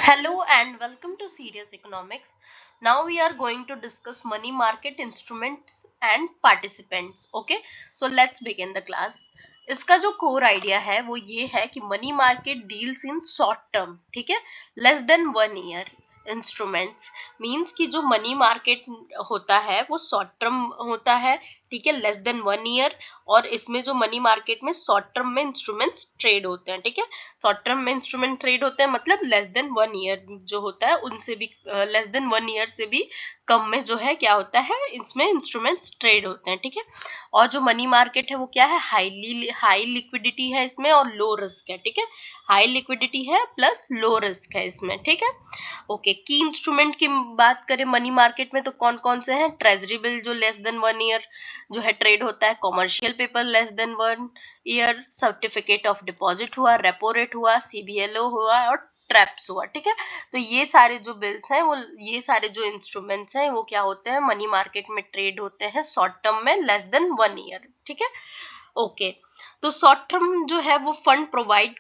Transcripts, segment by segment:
Hello and welcome to Serious Economics. Now we are going to discuss money market instruments and participants. Okay, so let's begin the class. इसका जो core idea है वो ये है कि money market deals in short term, ठीक है, less than 1 year instruments. Means कि जो मनी मार्केट होता है वो शॉर्ट टर्म होता है, ठीक है, लेस देन 1 ईयर। और इसमें जो मनी मार्केट में शॉर्ट टर्म में इंस्ट्रूमेंट्स ट्रेड होते हैं, ठीक है, शॉर्ट टर्म में इंस्ट्रूमेंट ट्रेड होते हैं मतलब लेस देन 1 ईयर जो होता है उनसे भी लेस देन 1 ईयर से भी कम में जो है क्या होता है इसमें इंस्ट्रूमेंट्स ट्रेड होते हैं, ठीक है। और जो मनी मार्केट है वो क्या है, हाई लिक्विडिटी है इसमें और लो रिस्क है, ठीक है। हाई लिक्विडिटी है प्लस लो रिस्क है इसमें, ठीक है। ओके, की इंस्ट्रूमेंट की बात करें मनी मार्केट में तो कौन कौन से हैं, ट्रेजरी बिल जो लेस देन 1 ईयर जो है ट्रेड होता है, commercial paper less than 1 year, certificate of deposit हुआ, रेपो रेट हुआ, सीबीएलओ हुआ और ट्रैप्स हुआ, ठीक है। तो ये सारे जो बिल्स हैं वो ये सारे जो इंस्ट्रूमेंट्स हैं वो क्या होते हैं, मनी मार्केट में ट्रेड होते हैं शॉर्ट टर्म में लेस देन 1 ईयर, ठीक है। ओके, तो शॉर्ट टर्म जो है वो फंड प्रोवाइड,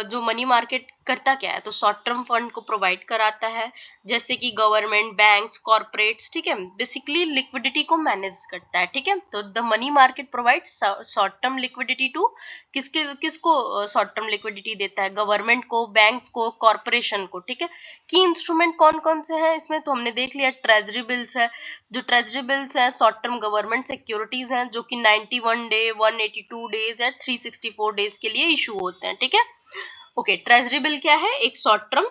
जो मनी मार्केट करता क्या है, तो शॉर्ट टर्म फंड को प्रोवाइड कराता है, जैसे कि गवर्नमेंट, बैंक्स, कॉर्पोरेट्स, ठीक है, बेसिकली लिक्विडिटी को मैनेज करता है, ठीक है। तो the money market provides short term liquidity to, किसको शॉर्ट टर्म लिक्विडिटी देता है, गवर्नमेंट को, बैंक्स को, कॉर्पोरेशन को, ठीक है। की इंस्ट्रूमेंट कौन कौन से हैं इसमें, तो हमने देख लिया ट्रेजरी बिल्स है, जो ट्रेजरी बिल्स हैं शॉर्ट टर्म गवर्नमेंट सिक्योरिटीज हैं जो कि 91 डे, 182 डेज या 364 डेज के लिए इशू होते हैं, ठीक है। ओके, ट्रेजरी बिल क्या है, एक शॉर्ट टर्म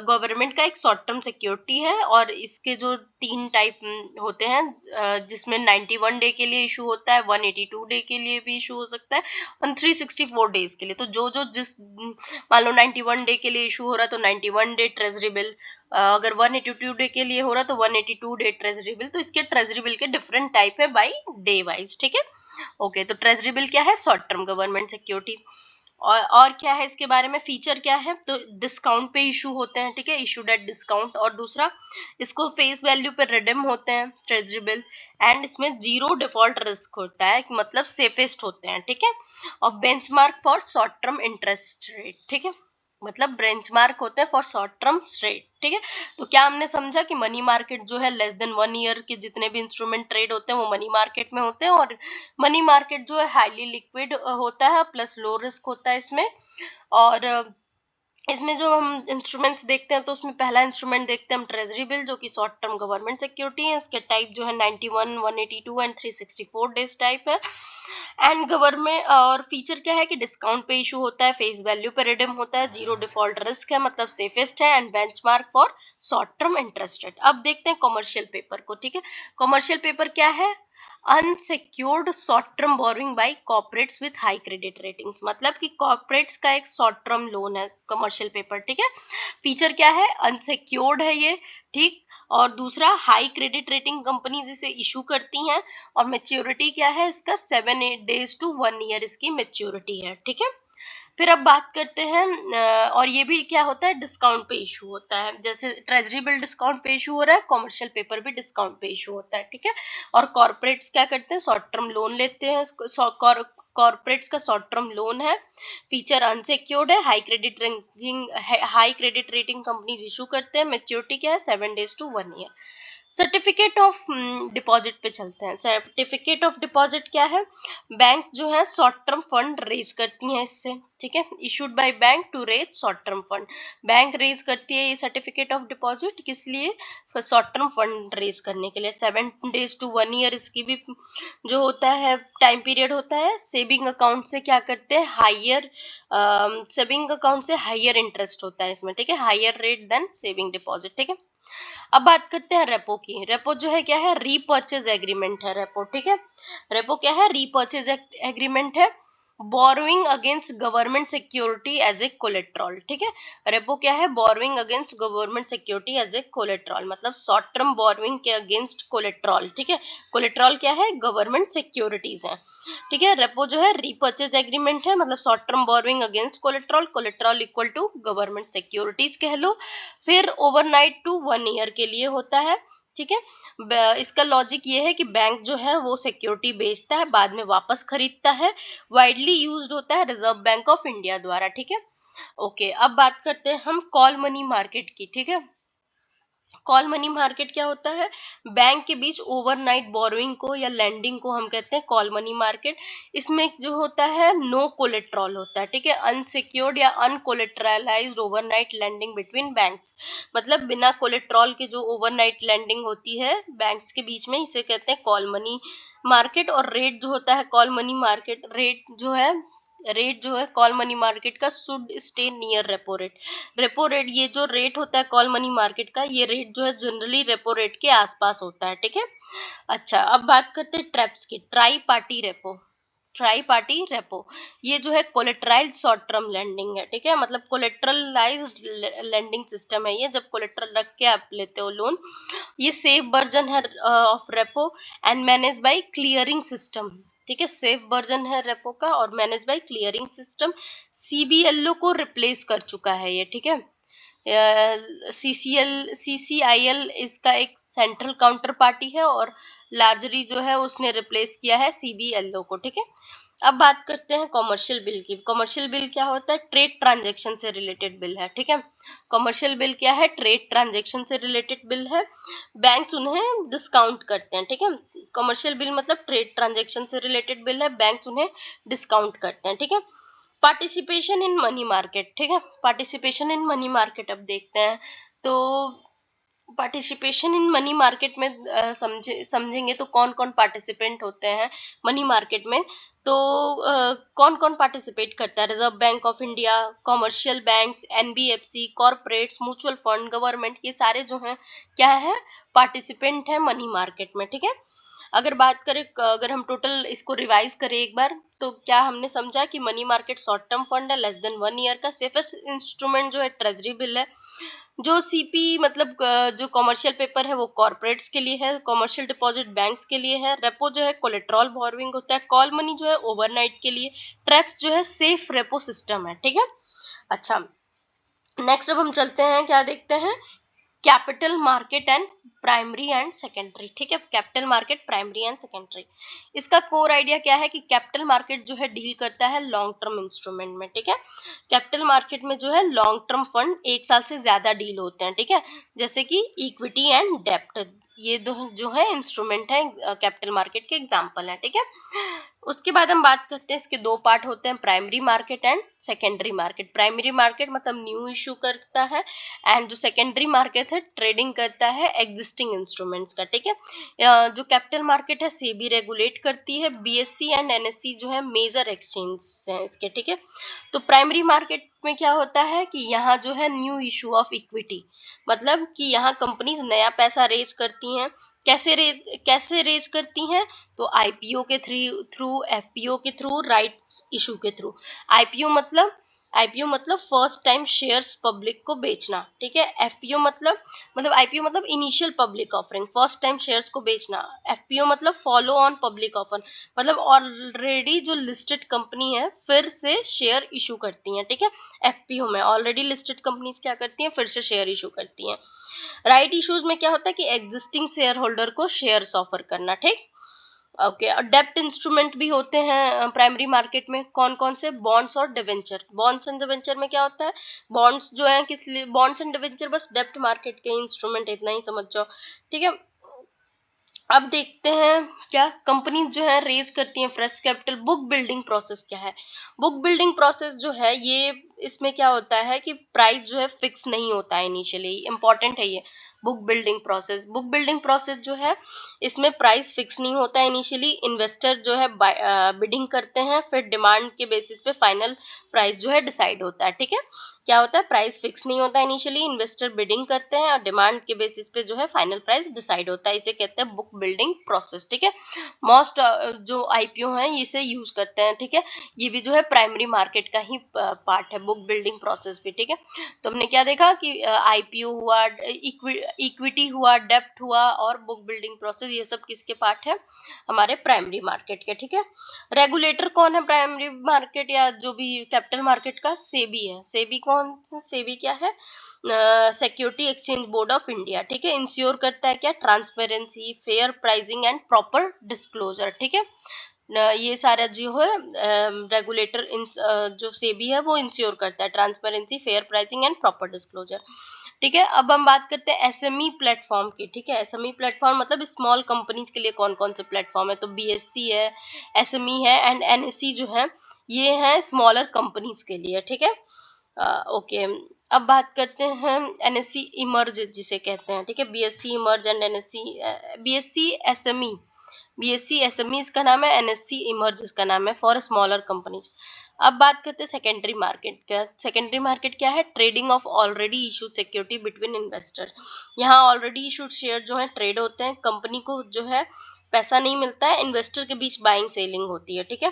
गवर्नमेंट का एक शॉर्ट टर्म सिक्योरिटी है और इसके जो 3 टाइप होते हैं, जिसमें 91 डे के लिए इशू होता है, 182 डे के लिए भी इशू हो सकता है और 364 डेज के लिए। तो जो जो जिस मान लो 91 डे के लिए इशू हो रहा है तो 91 डे ट्रेजरी बिल, अगर 182 डे के लिए हो रहा है तो 182 डे ट्रेजरी बिल। तो इसके ट्रेजरी बिल के डिफरेंट टाइप है बाई डे वाइज, ठीक है। ओके, तो ट्रेजरी बिल क्या है, शॉर्ट टर्म गवर्नमेंट सिक्योरिटी। और क्या है इसके बारे में, फीचर क्या है, तो डिस्काउंट पे इशू होते हैं, ठीक है, इशूड एट डिस्काउंट। और दूसरा, इसको फेस वैल्यू पे रिडीम होते हैं ट्रेजरी बिल। एंड इसमें जीरो डिफॉल्ट रिस्क होता है, मतलब सेफेस्ट होते हैं, ठीक है। और benchmark for short term interest rate, ठीक है, मतलब बेंचमार्क होते हैं फॉर शॉर्ट टर्म रेट, ठीक है। तो क्या हमने समझा कि मनी मार्केट जो है लेस देन 1 ईयर के जितने भी इंस्ट्रूमेंट ट्रेड होते हैं वो मनी मार्केट में होते हैं। और मनी मार्केट जो है हाईली लिक्विड होता है प्लस लो रिस्क होता है इसमें। और इसमें जो हम इंस्ट्रूमेंट्स देखते हैं तो उसमें पहला इंस्ट्रूमेंट देखते हैं हम ट्रेजरी बिल जो कि शॉर्ट टर्म गवर्नमेंट सिक्योरिटी है। इसके टाइप जो है 91, 182 एंड 364 डेज टाइप है। एंड गवर्नमेंट, और फीचर क्या है कि डिस्काउंट पे इशू होता है, फेस वैल्यू पे रिडीम होता है, जीरो डिफॉल्ट रिस्क है मतलब सेफेस्ट है, and benchmark for short term interest rate. अब देखते हैं कॉमर्शियल पेपर को, ठीक है। कॉमर्शियल पेपर क्या है, unsecured short term borrowing bye corporates with high credit ratings, मतलब कि कॉर्पोरेट्स का एक शॉर्ट टर्म लोन है कमर्शियल पेपर, ठीक है। फीचर क्या है, अनसिक्योर्ड है ये, ठीक। और दूसरा, हाई क्रेडिट रेटिंग कंपनीज इसे इशू करती हैं। और मेच्योरिटी क्या है इसका, 7-8 डेज टू 1 ईयर इसकी मेच्योरिटी है, ठीक है। फिर अब बात करते हैं, और ये भी क्या होता है, डिस्काउंट पे इशू होता है, जैसे ट्रेजरी बिल डिस्काउंट पे इशू हो रहा है, कॉमर्शियल पेपर भी डिस्काउंट पे इशू होता है, ठीक है। और कॉर्पोरेट्स क्या करते हैं, शॉर्ट टर्म लोन लेते हैं, कॉर्पोरेट्स का शॉर्ट टर्म लोन है, फीचर अनसिक्योर्ड है, high credit rating companies issue करते हैं, मेच्योरिटी क्या है 7 days to 1 year. Certificate of deposit पे चलते हैं। सर्टिफिकेट ऑफ डिपॉजिट क्या है, बैंक्स जो है शॉर्ट टर्म फंड रेज करती हैं इससे, ठीक है, issued by bank to raise short term fund. Bank raise करती है ये सर्टिफिकेट ऑफ डिपॉजिट, किस लिए, शॉर्ट टर्म फंड रेज करने के लिए। 7 डेज टू 1 ईयर इसकी भी जो होता है टाइम पीरियड होता है। सेविंग अकाउंट से क्या करते हैं, हायर सेविंग अकाउंट से हायर इंटरेस्ट होता है इसमें, ठीक है, higher rate than saving deposit, ठीक है। अब बात करते हैं रेपो की। रेपो जो है क्या है, रीपर्चेज एग्रीमेंट है रेपो, ठीक है। रेपो क्या है, रीपर्चेज एग्रीमेंट है, borrowing against government security as a collateral, ठीक है। रेपो क्या है, borrowing against government security as a collateral, मतलब शॉर्ट टर्म बोरोइंग के अगेंस्ट कोलेट्रॉल, ठीक है। कोलेट्रॉल क्या है, गवर्नमेंट सिक्योरिटीज है, ठीक है। रेपो जो है रीपर्चेज एग्रीमेंट है, मतलब short term borrowing against collateral, collateral equal to government securities कह लो। फिर ओवरनाइट टू 1 ईयर के लिए होता है, ठीक है। इसका लॉजिक ये है कि बैंक जो है वो सिक्योरिटी बेचता है बाद में वापस खरीदता है, वाइडली यूज्ड होता है रिजर्व बैंक ऑफ इंडिया द्वारा, ठीक है। ओके, अब बात करते हैं हम कॉल मनी मार्केट की, ठीक है। कॉल मनी मार्केट क्या होता है? बैंक के बीच ओवरनाइट बोरोइंग को या लेंडिंग को हम कहते हैं कॉल मनी मार्केट। इसमें जो होता है नो कोलेट्रॉल होता है, ठीक है, अनसिक्योर्ड या अनकोलेट्रलाइज्ड ओवरनाइट लेंडिंग बिटवीन बैंक्स। मतलब बिना कोलेट्रॉल के जो ओवरनाइट लेंडिंग होती है बैंक्स के बीच में, इसे कहते हैं कॉल मनी मार्केट। और रेट जो होता है कॉल मनी मार्केट रेट जो है कॉल मनी मार्केट का should stay near repo rate. Repo rate, ये जो रेट होता है कॉल मनी मार्केट का, ये रेट जो है जनरली रेपो रेट के आसपास होता है, ठीक है। अच्छा, अब बात करते हैं ट्रैप्स की। ट्राई पार्टी रेपो, ये जो है कोलेट्राइल शॉर्ट टर्म लेंडिंग है, ठीक है। मतलब कोलेट्रलाइज्ड लेंडिंग सिस्टम है ये, जब कोलेट्रल रख के आप लेते हो लोन। ये सेफ वर्जन है of repo and manage by clearing system, ठीक है। सेफ वर्जन है रेपो का और मैनेज बाय क्लियरिंग सिस्टम। सीबीएलओ को रिप्लेस कर चुका है ये, ठीक है। सीसीआईएल इसका एक सेंट्रल काउंटर पार्टी है और लार्जरी जो है उसने रिप्लेस किया है सीबीएलओ को, ठीक है। अब बात करते हैं कॉमर्शियल बिल की। कॉमर्शियल बिल क्या होता है? ट्रेड ट्रांजैक्शन से रिलेटेड बिल है, ठीक है। कॉमर्शियल बिल क्या है? ट्रेड ट्रांजैक्शन से रिलेटेड बिल है। बैंक्स उन्हें डिस्काउंट करते हैं, ठीक है। कॉमर्शियल बिल मतलब ट्रेड ट्रांजैक्शन से रिलेटेड बिल है, बैंक्स उन्हें डिस्काउंट करते हैं, ठीक है। पार्टिसिपेशन इन मनी मार्केट, ठीक है। पार्टिसिपेशन इन मनी मार्केट अब देखते हैं। तो पार्टिसिपेशन इन मनी मार्केट में समझेंगे तो कौन कौन पार्टिसिपेंट होते हैं मनी मार्केट में। तो कौन कौन पार्टिसिपेट करता है? Reserve bank of India, commercial banks, NBFC, corporates, mutual fund, government, ये सारे जो हैं क्या है? पार्टिसिपेंट है मनी मार्केट में, ठीक है। अगर हम टोटल इसको रिवाइज करें एक बार, तो क्या हमने समझा कि money market short term fund है लेस देन 1 ईयर का। सेफेस्ट इंस्ट्रूमेंट जो है ट्रेजरी बिल है। जो सीपी मतलब जो कॉमर्शियल पेपर है वो कॉर्पोरेट्स के लिए है। कॉमर्शियल डिपॉजिट बैंक्स के लिए है। रेपो जो है कोलेट्रॉल बोरोइंग होता है। कॉल मनी जो है ओवरनाइट के लिए। ट्रैप्स जो है सेफ रेपो सिस्टम है, ठीक है। अच्छा, नेक्स्ट अब हम चलते हैं, क्या देखते हैं? Capital market and primary and secondary, ठीक है। Capital market, primary and secondary, इसका कोर आइडिया क्या है कि कैपिटल मार्केट जो है डील करता है लॉन्ग टर्म इंस्ट्रूमेंट में, ठीक है। कैपिटल मार्केट में जो है लॉन्ग टर्म फंड 1 साल से ज्यादा डील होते हैं, ठीक है। जैसे कि इक्विटी एंड डेप्ट, ये दो जो है इंस्ट्रूमेंट है कैपिटल मार्केट के एग्जांपल है, ठीक है। उसके बाद हम बात करते हैं, इसके दो पार्ट होते हैं, primary market and secondary market. Primary market मतलब न्यू इशू करता है, एंड जो सेकेंडरी मार्केट है ट्रेडिंग करता है एग्जिस्टिंग इंस्ट्रूमेंट्स का, ठीक है। जो कैपिटल मार्केट है सेबी रेगुलेट करती है। बीएससी एंड एनएससी जो है मेजर एक्सचेंज हैं इसके, ठीक है। तो प्राइमरी मार्केट में क्या होता है कि यहाँ जो है न्यू इशू ऑफ इक्विटी, मतलब कि यहाँ कंपनीज नया पैसा रेज करती हैं। कैसे रेज करती हैं? तो आईपीओ के थ्रू, एफपीओ के थ्रू, राइट इशू के थ्रू। आईपीओ मतलब फर्स्ट टाइम शेयर्स पब्लिक को बेचना, ठीक है। एफपीओ मतलब आईपीओ मतलब initial public offering, first time shares को बेचना। एफपीओ मतलब फॉलो ऑन पब्लिक ऑफर, मतलब ऑलरेडी जो लिस्टेड कंपनी है फिर से शेयर इशू करती हैं, ठीक है। एफपीओ में ऑलरेडी लिस्टेड कंपनीज क्या करती हैं? फिर से शेयर इशू करती हैं। राइट इश्यूज में क्या होता है कि एग्जिस्टिंग शेयर होल्डर को शेयर्स ऑफर करना, ठीक। ओके, और डेब्ट इंस्ट्रूमेंट भी होते हैं प्राइमरी मार्केट में। कौन कौन से? बॉन्ड्स और डिवेंचर। बॉन्ड्स एंड डिवेंचर में क्या होता है? बॉन्ड्स जो है किस लिए? बॉन्ड्स एंड डिवेंचर बस डेब्ट मार्केट के इंस्ट्रूमेंट, इतना ही समझ जाओ, ठीक है। अब देखते हैं क्या कंपनी जो है रेज करती है fresh capital. Book building process क्या है? बुक बिल्डिंग प्रोसेस जो है ये, इसमें क्या होता है कि प्राइस जो है फिक्स नहीं होता है इनिशियली, इंपॉर्टेंट है ये book building process. Book building process जो है इसमें प्राइस फिक्स नहीं होता है इनिशियली। इन्वेस्टर जो है बिडिंग करते हैं, फिर डिमांड के बेसिस पे फाइनल प्राइस जो है डिसाइड होता है, ठीक है। क्या होता है? प्राइस फिक्स नहीं होता इनिशियली, इन्वेस्टर बिडिंग करते हैं और डिमांड के बेसिस पे जो है फाइनल प्राइस डिसाइड होता है। इसे कहते हैं बुक बिल्डिंग प्रोसेस, ठीक है। मोस्ट जो आईपीओ हैं इसे यूज करते हैं, ठीक है। ये भी जो है प्राइमरी मार्केट का ही पार्ट है, बुक बिल्डिंग प्रोसेस भी, ठीक है। तो हमने क्या देखा कि आईपीओ हुआ, इक्विटी हुआ, डेप्ट हुआ और बुक बिल्डिंग प्रोसेस, ये सब किसके पार्ट है? हमारे प्राइमरी मार्केट के, ठीक है। रेगुलेटर कौन है प्राइमरी मार्केट या जो भी कैपिटल मार्केट का? सेबी है। सेबी कौन सा? सेबी क्या है? Security exchange board of India, ठीक है। इंश्योर करता है क्या? Transparency, fair pricing and proper disclosure, ठीक है। ये सारा जो है रेगुलेटर जो सेबी है वो इंश्योर करता है, transparency, fair pricing and proper disclosure. ठीक है, अब हम बात करते हैं एसएमई प्लेटफॉर्म की। ठीक है, एसएमई प्लेटफॉर्म मतलब स्मॉल कंपनीज के लिए कौन कौन से प्लेटफॉर्म है, तो बीएससी है, एसएमई है एंड एनएससी जो है ये है स्मॉलर कंपनीज के लिए। ठीक है, ओके। अब बात करते हैं एनएससी इमर्ज जिसे कहते हैं। ठीक है, BSc emerge and NSC, BSc SME, BSc SME इसका नाम है, एनएससी इमर्ज इसका नाम है फॉर स्मॉलर कंपनीज। अब बात करते हैं सेकेंडरी मार्केट का। सेकेंडरी मार्केट क्या है, trading of already issued security between investor. यहाँ ऑलरेडी इशूड शेयर जो है ट्रेड होते हैं, कंपनी को जो है पैसा नहीं मिलता है, इन्वेस्टर के बीच बाइंग सेलिंग होती है। ठीक है,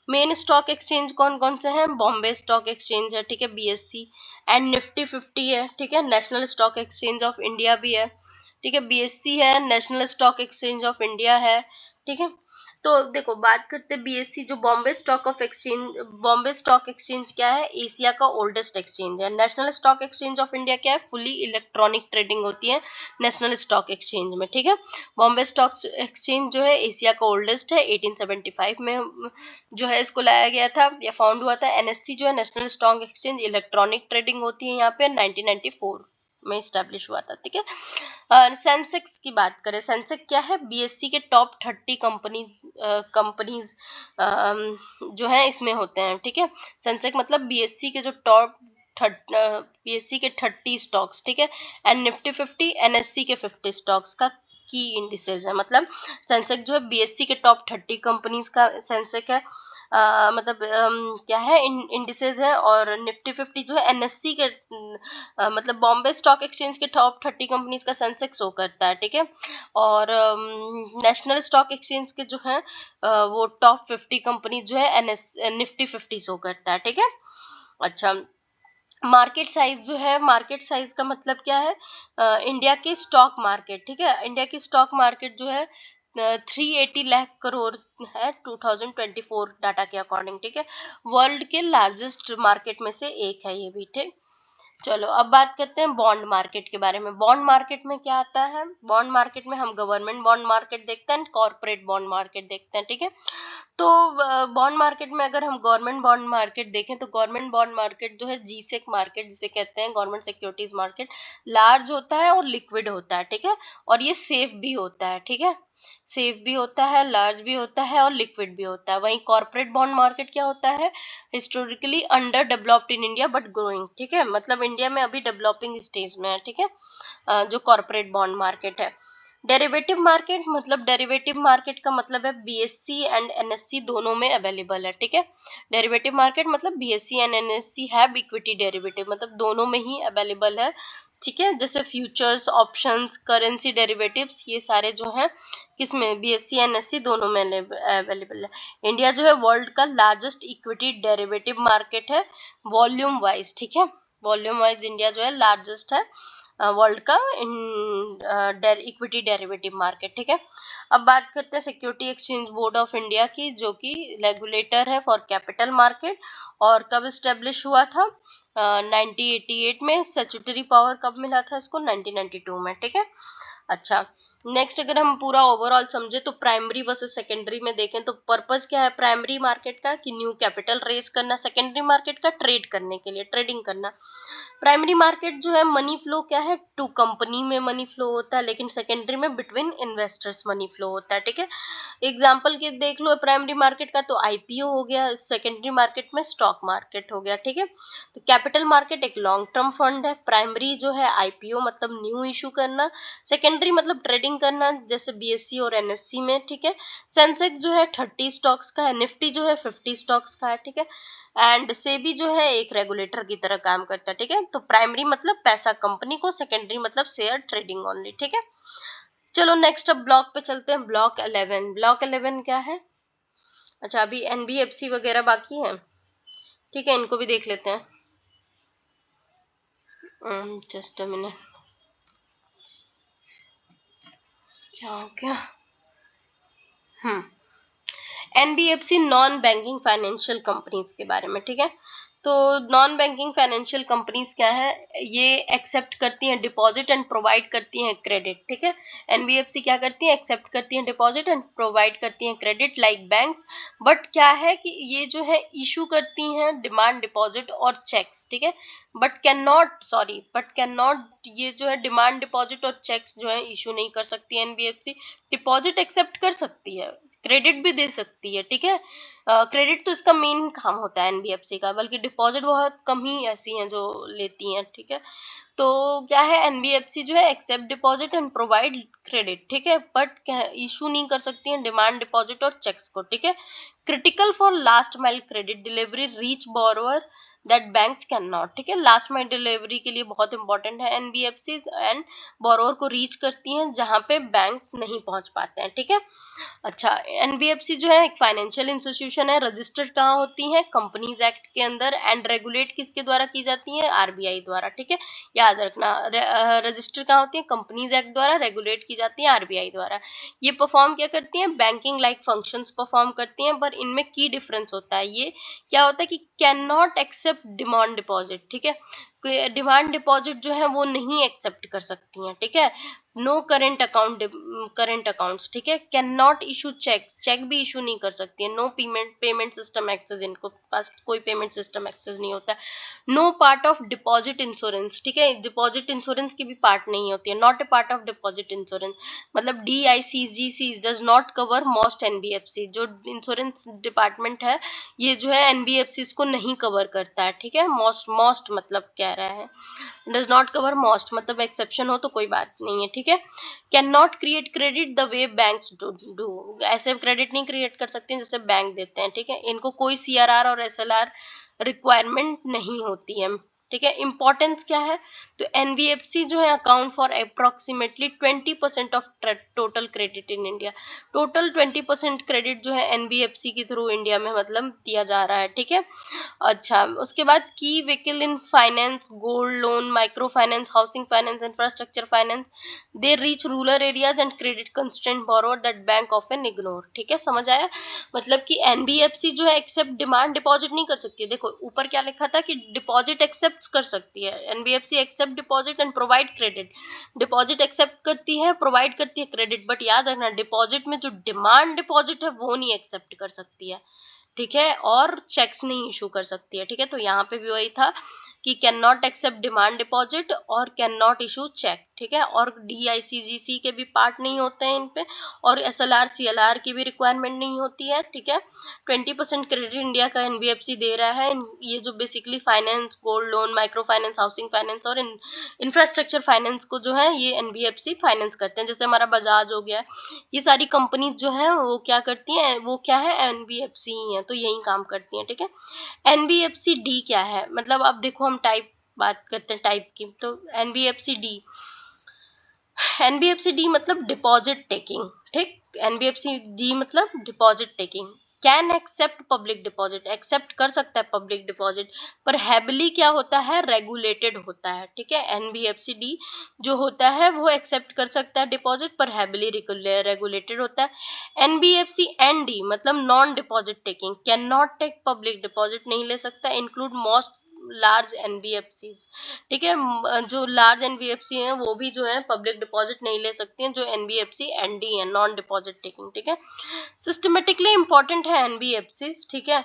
मेन स्टॉक एक्सचेंज कौन कौन से हैं, बॉम्बे स्टॉक एक्सचेंज है, ठीक है, बीएससी एंड निफ्टी 50 है। ठीक है, national stock exchange of India भी है। ठीक है, बीएससी है, national stock exchange of India है। ठीक है, तो देखो बात करते हैं बीएससी जो Bombay stock of exchange, Bombay stock exchange क्या है, एशिया का ओल्डेस्ट एक्सचेंज है। National stock exchange of India क्या है, फुली इलेक्ट्रॉनिक ट्रेडिंग होती है नेशनल स्टॉक एक्सचेंज में। ठीक है, बॉम्बे स्टॉक एक्सचेंज जो है एशिया का ओल्डेस्ट है, 1875 में जो है इसको लाया गया था या फाउंड हुआ था। एनएससी जो है national stock exchange, electronic trading होती है यहाँ पे, 1994 में स्टैब्लिश हुआ था। ठीक है, सेंसेक्स की बात करें, सेंसेक्स क्या है, बीएससी के टॉप 30 कंपनीज जो है इसमें होते हैं। ठीक है, सेंसेक्स मतलब बीएससी के जो टॉप बीएससी के 30 स्टॉक्स। ठीक है, एंड निफ्टी 50 एनएससी के 50 स्टॉक्स का की इंडिसेस है। मतलब सेंसेक्स जो है बीएससी के टॉप 30 कंपनीज का सेंसेक्स है, मतलब क्या है इंडिसेस है, और निफ्टी 50 जो है एनएससी के मतलब बॉम्बे स्टॉक एक्सचेंज के टॉप 30 कंपनीज का सेंसेक्स शो करता है। ठीक है, और नेशनल स्टॉक एक्सचेंज के जो है वो टॉप 50 कंपनीज जो है एनएस निफ्टी 50 शो करता है। ठीक है, अच्छा। मार्केट साइज जो है, मार्केट साइज का मतलब क्या है, इंडिया की स्टॉक मार्केट। ठीक है, इंडिया की स्टॉक मार्केट जो है 380 लाख करोड़ है 2024 डाटा के अकॉर्डिंग। ठीक है, वर्ल्ड के लार्जेस्ट मार्केट में से एक है ये भी। ठीक, चलो अब बात करते हैं बॉन्ड मार्केट के बारे में। बॉन्ड मार्केट में क्या आता है, बॉन्ड मार्केट में हम गवर्नमेंट बॉन्ड मार्केट देखते हैं, कॉर्पोरेट बॉन्ड मार्केट देखते हैं। ठीक है, तो बॉन्ड मार्केट में अगर हम गवर्नमेंट बॉन्ड मार्केट देखें तो गवर्नमेंट बॉन्ड मार्केट जो है जीसेक मार्केट जिसे कहते हैं, गवर्नमेंट सिक्योरिटीज मार्केट, लार्ज होता है और लिक्विड होता है। ठीक है, और ये सेफ भी होता है। ठीक है, सेफ भी होता है, लार्ज भी होता है और लिक्विड भी होता है। वहीं कॉर्पोरेट बॉन्ड मार्केट क्या होता है, historically under developed in India but growing. ठीक है, मतलब इंडिया में अभी डेवलपिंग स्टेज में है। ठीक है, जो कॉर्पोरेट बॉन्ड मार्केट है। डेरिवेटिव मार्केट, मतलब डेरिवेटिव मार्केट का मतलब है बीएससी एंड एनएससी दोनों में अवेलेबल है। ठीक है, डेरिवेटिव मार्केट मतलब BSc and NSC have equity derivative, मतलब दोनों में ही अवेलेबल है। ठीक है, जैसे फ्यूचर्स, ऑप्शंस, करेंसी डेरिवेटिव्स, ये सारे जो हैं किसमें, बीएससी एनएससी दोनों में अवेलेबल है। इंडिया जो है वर्ल्ड का लार्जेस्ट इक्विटी डेरिवेटिव मार्केट है वॉल्यूम वाइज। ठीक है, वॉल्यूम वाइज इंडिया जो है लार्जेस्ट है वर्ल्ड का इक्विटी डेरिवेटिव मार्केट। ठीक है, अब बात करते हैं security exchange board of India की, जो कि रेगुलेटर है फॉर कैपिटल मार्केट, और कब स्टेब्लिश हुआ था, 1988 में। स्टैट्यूटरी पावर कब मिला था इसको, 1992 में। ठीक है, अच्छा। नेक्स्ट अगर हम पूरा ओवरऑल समझे तो प्राइमरी वर्सेस सेकेंडरी में देखें तो पर्पस क्या है प्राइमरी मार्केट का, कि न्यू कैपिटल रेज करना, सेकेंडरी मार्केट का ट्रेड करने के लिए, ट्रेडिंग करना। प्राइमरी मार्केट जो है मनी फ्लो क्या है, टू कंपनी में मनी फ्लो होता है, लेकिन सेकेंडरी में बिटवीन इन्वेस्टर्स मनी फ्लो होता है। ठीक है, एग्जाम्पल के देख लो प्राइमरी मार्केट का, तो आईपीओ हो गया, सेकेंडरी मार्केट में स्टॉक मार्केट हो गया। ठीक है, तो कैपिटल मार्केट एक लॉन्ग टर्म फंड है, प्राइमरी जो है आईपीओ मतलब न्यू इशू करना, सेकेंडरी मतलब ट्रेडिंग करना जैसे बीएससी और एनएससी में। ठीक है, सेंसेक्स जो है 30 स्टॉक्स का है, निफ्टी जो है 50 स्टॉक्स का है। ठीक है, एंड सेबी जो है एक रेगुलेटर की तरह काम करता है। ठीक है, तो प्राइमरी मतलब पैसा कंपनी को, सेकेंडरी मतलब शेयर ट्रेडिंग ओनली। ठीक है, चलो नेक्स्ट अब ब्लॉक पे चलते हैं। ब्लॉक 11, ब्लॉक 11 क्या है, अच्छा अभी एनबीएफसी वगैरह बाकी है। ठीक है, इनको भी देख लेते हैं, जस्ट अ मिनट, क्या हो गया, NBFC non banking financial companies के बारे में। ठीक है, तो नॉन बैंकिंग फाइनेंशियल कंपनीज क्या है, ये एक्सेप्ट करती हैं डिपॉजिट एंड प्रोवाइड करती हैं क्रेडिट, ठीक है। एनबीएफसी क्या करती है, एक्सेप्ट करती हैं डिपॉजिट एंड प्रोवाइड करती हैं क्रेडिट लाइक बैंक्स, बट क्या है कि ये जो है इशू करती हैं डिमांड डिपॉजिट और चेक्स, ठीक है, बट कैन नॉट ये जो है डिमांड डिपॉजिट और चेक्स जो है इशू नहीं कर सकती है एनबीएफसी। डिपॉजिट एक्सेप्ट कर सकती है, क्रेडिट भी दे सकती है, ठीक है। क्रेडिट तो इसका मेन काम होता है एनबीएफसी का, बल्कि डिपॉजिट बहुत कम ही ऐसी हैं जो लेती हैं, ठीक है। तो क्या है, एनबीएफसी जो है accept deposit and provide credit, ठीक है, बट इशू नहीं कर सकती हैं डिमांड डिपॉजिट और चेक्स को, ठीक है। Critical for last mile credit delivery reach borrower that banks can not, ठीक है। लास्ट माइल डिलीवरी के लिए बहुत इंपॉर्टेंट है एनबीएफसी, एंड बोरोवर को रीच करती हैं जहां पे बैंक्स नहीं पहुंच पाते हैं, ठीक है। अच्छा, एनबीएफसी जो है एक फाइनेंशियल इंस्टीट्यूशन है, रजिस्टर्ड कहाँ होती है, कंपनीज एक्ट के अंदर, एंड रेगुलेट किसके द्वारा की जाती है, आरबीआई द्वारा, ठीक है, याद रखना। रजिस्टर कहाँ होती है, कंपनीज एक्ट द्वारा, रेगुलेट की जाती है आरबीआई द्वारा। ये परफॉर्म क्या करती हैं, बैंकिंग लाइक फंक्शंस परफॉर्म करती हैं, पर इनमें की डिफरेंस होता है, ये क्या होता है कि can not accept demand deposit, ठीक है, डिमांड डिपॉजिट जो है वो नहीं एक्सेप्ट कर सकती हैं, ठीक है। नो करंट अकाउंट्स, ठीक है, कैन नॉट इशू चेक भी इशू नहीं कर सकती है। नो पेमेंट सिस्टम एक्सेस, इनको पास कोई पेमेंट सिस्टम एक्सेस नहीं होता है। No part of deposit insurance, ठीक है, डिपॉजिट इंश्योरेंस की भी पार्ट नहीं होती है, not a part of deposit insurance, मतलब DICGC does not cover most NBFC, जो इंश्योरेंस डिपार्टमेंट है ये जो है एनबीएफसी को नहीं कवर करता है, ठीक है। मोस्ट मतलब कह रहा है, डज नॉट कवर मोस्ट मतलब एक्सेप्शन हो तो कोई बात नहीं है, ठीक है। Can not create credit the way banks do, ऐसे क्रेडिट नहीं क्रिएट कर सकते हैं जैसे बैंक देते हैं, ठीक है। इनको कोई सीआरआर और एसएलआर रिक्वायरमेंट नहीं होती है, ठीक है। इंपॉर्टेंस क्या है, तो एनबीएफसी जो है account for approximately 20% of total credit in India, total 20% credit जो है एनबीएफसी के थ्रू इंडिया में मतलब दिया जा रहा है, ठीक है। अच्छा, उसके बाद की vehicle in finance, gold loan, micro finance, housing finance, infrastructure finance, they reach rural areas and credit constraint borrower that bank often ignore, ठीक है, समझ आया। मतलब कि एनबीएफसी जो है एक्सेप्ट डिमांड डिपॉजिट नहीं कर सकती है, देखो ऊपर क्या लिखा था कि डिपॉजिट एक्सेप्ट कर सकती है, NBFC accept deposit and provide credit, deposit accept करती है, प्रोवाइड करती है क्रेडिट, बट याद रखना डिपॉजिट में जो डिमांड डिपॉजिट है वो नहीं एक्सेप्ट कर सकती है, ठीक है, और चेक्स नहीं इशू कर सकती है, ठीक है। तो यहाँ पे भी वही था कि can not accept demand deposit और कैन नॉट इशू चेक, ठीक है, और DICGC के भी पार्ट नहीं होते हैं इन पे, और SLR CLR की भी रिक्वायरमेंट नहीं होती है, ठीक है। 20% क्रेडिट इंडिया का एनबीएफसी दे रहा है, ये जो basically finance, gold loan, micro finance, housing finance और इंफ्रास्ट्रक्चर फाइनेंस को जो है ये एनबीएफसी फाइनेंस करते हैं, जैसे हमारा बजाज हो गया, ये सारी कंपनीज जो है वो क्या करती हैं, वो क्या है, एनबीएफसी ही है, तो यही काम करती हैं, ठीक है। एनबीएफसी डी क्या है, मतलब अब देखो हम टाइप बात करते हैं टाइप की, तो एनबीएफसी डी मतलब डिपॉजिट टेकिंग, ठीक, एनबीएफसी डी मतलब deposit taking, can accept public deposit, accept कर सकता है पब्लिक डिपॉजिट, पर हैबिली क्या होता है, रेगुलेटेड होता है, ठीक है। एनबीएफसी डी जो होता है वो एक्सेप्ट कर सकता है डिपॉजिट, पर हैबिली रेगुलेटेड होता है। एनबीएफसी एनडी मतलब non deposit taking, can not take public deposit, नहीं ले सकता, इंक्लूड मोस्ट लार्ज एनबीएफसी, ठीक है, जो लार्ज एनबीएफसी हैं वो भी जो है पब्लिक डिपॉजिट नहीं ले सकती हैं, जो एनबीएफसी एनडी है, नॉन डिपॉजिट टेकिंग, ठीक है। सिस्टमेटिकली इंपॉर्टेंट है एनबीएफसी, ठीक है।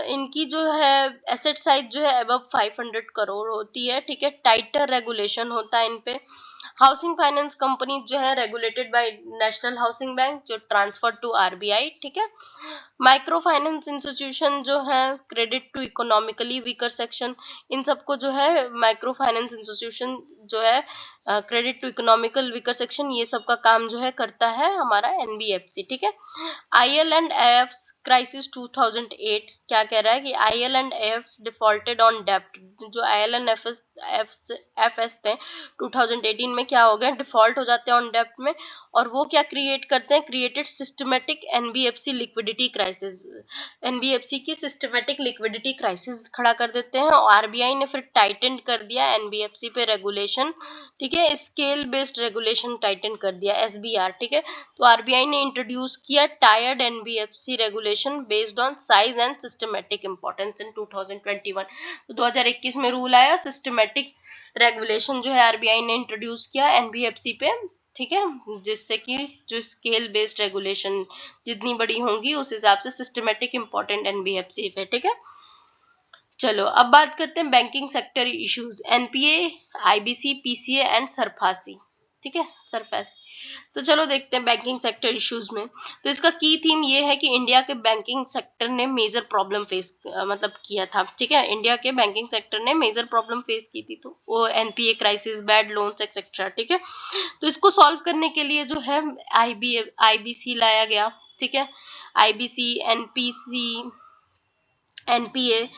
इनकी जो है एसेट साइज जो है अबव 500 करोड़ होती है, ठीक है, टाइटर रेगुलेशन होता है इन पे। हाउसिंग फाइनेंस कंपनी जो है regulated by National Housing Bank, जो ट्रांसफर टू आरबीआई, ठीक है। माइक्रो फाइनेंस इंस्टीट्यूशन जो है credit to economically weaker section, इन सबको जो है माइक्रो फाइनेंस इंस्टीट्यूशन जो है credit to economical weaker section, ये सब का काम जो है करता है हमारा एनबीएफसी, ठीक है। IL&AF क्राइसिस 2008 क्या कह रहा है कि IL&AF डिफॉल्टेड ऑन डेब्ट, जो एफ एस थे 2018 में क्या हो गया, डिफॉल्ट हो जाते हैं ऑन डेप्ट में, और वो क्या क्रिएट करते हैं, created systematic NBFC liquidity crisis, NBFC की सिस्टमेटिक लिक्विडिटी क्राइसिस खड़ा कर देते हैं। और आरबीआई ने फिर टाइटन कर दिया एनबीएफसी पे रेगुलेशन, ठीक है, स्केल बेस्ड रेगुलेशन टाइटन कर दिया, एसबीआर, ठीक है। तो आरबीआई ने इंट्रोड्यूस किया tired NBFC regulation based on size and systematic importance in 2021। तो 2021 में रूल आया, सिस्टमेटिक रेगुलेशन जो है आरबीआई ने इंट्रोड्यूस किया एनबीएफसी पे, ठीक है, जिससे कि जो स्केल बेस्ड रेगुलेशन जितनी बड़ी होंगी उस हिसाब से सिस्टमेटिक इंपॉर्टेंट एनबीएफसी पे, ठीक है। चलो अब बात करते हैं banking sector issues, NPA, IBC, PCA and SARFAESI, ठीक है, सरफासी। तो चलो देखते हैं बैंकिंग सेक्टर इश्यूज में। तो इसका की थीम ये है कि इंडिया के बैंकिंग सेक्टर ने मेजर प्रॉब्लम फेस मतलब किया था, ठीक है, इंडिया के बैंकिंग सेक्टर ने मेजर प्रॉब्लम फेस की थी, तो वो NPA crisis, bad loans etcetera, ठीक है। तो इसको सॉल्व करने के लिए जो है आईबीसी लाया गया, ठीक है, आईबीसी, एनपीसी, एनपीए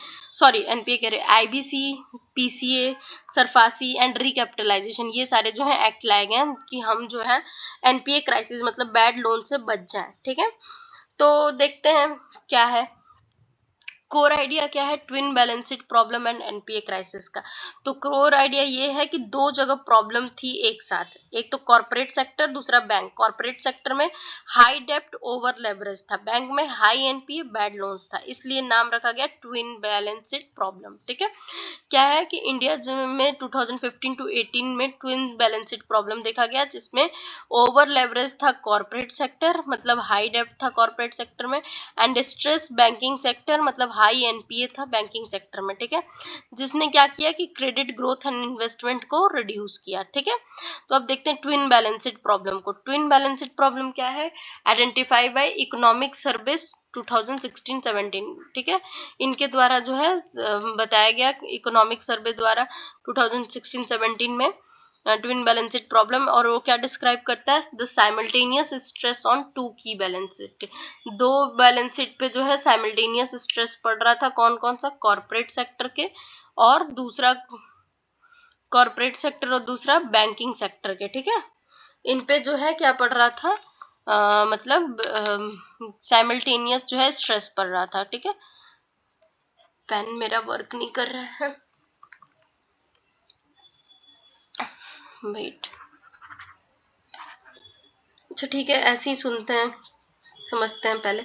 एनपीए कह रहे, IBC, PCA, SARFAESI and recapitalisation, ये सारे जो है एक्ट लाए गए हैं कि हम जो है एनपीए क्राइसिस मतलब बैड लोन से बच जाएं, ठीक है। तो देखते हैं क्या है कोर आइडिया, क्या है, twin balance sheet problem and NPA crisis का। तो कोर आइडिया ये है कि दो जगह प्रॉब्लम थी एक साथ, एक तो कॉर्पोरेट सेक्टर, दूसरा बैंक। कॉर्पोरेट सेक्टर में हाई डेप्ट ओवर लेवरेज था, बैंक में हाई एनपीए बैड लोन्स था, इसलिए नाम रखा गया ट्विन बैलेंस शीट प्रॉब्लम, ठीक है। क्या है कि इंडिया में 2015 टू 18 में ट्विन बैलेंस शीट प्रॉब्लम देखा गया, जिसमें ओवर लेवरेज था कॉर्पोरेट सेक्टर मतलब हाई डेप्ट था कॉर्पोरेट सेक्टर में, एंड स्ट्रेस बैंकिंग सेक्टर मतलब हाई एनपीए था बैंकिंग सेक्टर में, ठीक है, जिसने क्या किया कि क्रेडिट ग्रोथ एंड इन्वेस्टमेंट को रिड्यूस किया, ठीक है। तो अब देखते हैं ट्विन बैलेंस शीट प्रॉब्लम को। ट्विन बैलेंस शीट प्रॉब्लम क्या है, आइडेंटिफाई बाय इकोनॉमिक सर्विस 2016-17, ठीक है, इनके द्वारा जो है बताया गया इकोनॉमिक सर्वे द्वारा 2016-17 में ट्विन बैलेंस शीट प्रॉब्लम। और वो क्या डिस्क्राइब करता है, the simultaneous stress on two key balance sheet, दो बैलेंस शीट पे जो है साइमल्टेनियस स्ट्रेस पड़ रहा था, कौन कौन सा, कॉर्पोरेट सेक्टर के और दूसरा कॉर्पोरेट सेक्टर और दूसरा बैंकिंग सेक्टर के, ठीक है, इन पे जो है क्या पड़ रहा था, मतलब साइमल्टेनियस जो है स्ट्रेस पड़ रहा था, ठीक है। पेन मेरा वर्क नहीं कर रहा है, वेट, अच्छा ठीक है, ऐसे ही सुनते हैं, समझते हैं पहले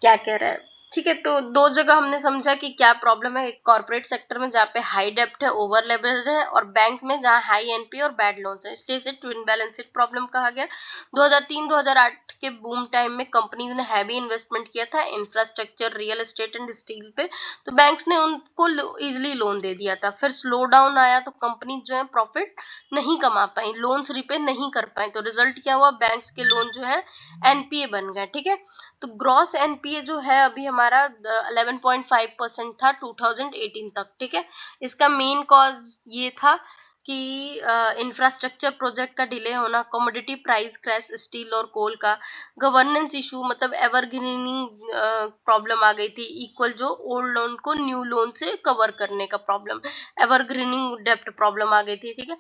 क्या कह रहा है, ठीक है। तो दो जगह हमने समझा कि क्या प्रॉब्लम है, कॉर्पोरेट सेक्टर में जहाँ पे हाई डेप्ट है, ओवर लेवरेज है, और बैंक में जहाँ हाई एनपी और बैड लोन्स है, इसलिए इसे ट्विन बैलेंस शीट प्रॉब्लम कहा गया। 2003-2008 के बूम टाइम में कंपनीज ने हैवी इन्वेस्टमेंट किया था infrastructure, real estate and steel पे, तो बैंक्स ने उनको इजिली लोन दे दिया था। फिर स्लो डाउन आया तो कंपनी जो है प्रॉफिट नहीं कमा पाई, लोन्स रिपे नहीं कर पाई, तो रिजल्ट क्या हुआ, बैंक्स के लोन जो है एनपीए बन गए, ठीक है। तो ग्रॉस एनपीए जो है अभी हमारा 11.5% था 2018 तक, ठीक है। इसका मेन कॉज ये था कि इंफ्रास्ट्रक्चर प्रोजेक्ट का डिले होना, कमोडिटी प्राइस क्रैश स्टील और कोल का, गवर्नेंस इशू मतलब एवरग्रीनिंग प्रॉब्लम आ गई थी, इक्वल जो ओल्ड लोन को न्यू लोन से कवर करने का प्रॉब्लम, एवरग्रीनिंग डेप्ट प्रॉब्लम आ गई थी, ठीक है।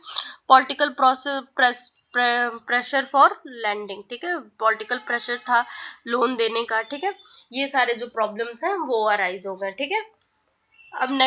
Political process pressure for lending, ठीक है, पॉलिटिकल प्रेशर था लोन देने का, ठीक है। ये सारे जो प्रॉब्लम्स हैं वो अराइज हो गए, ठीक है। अब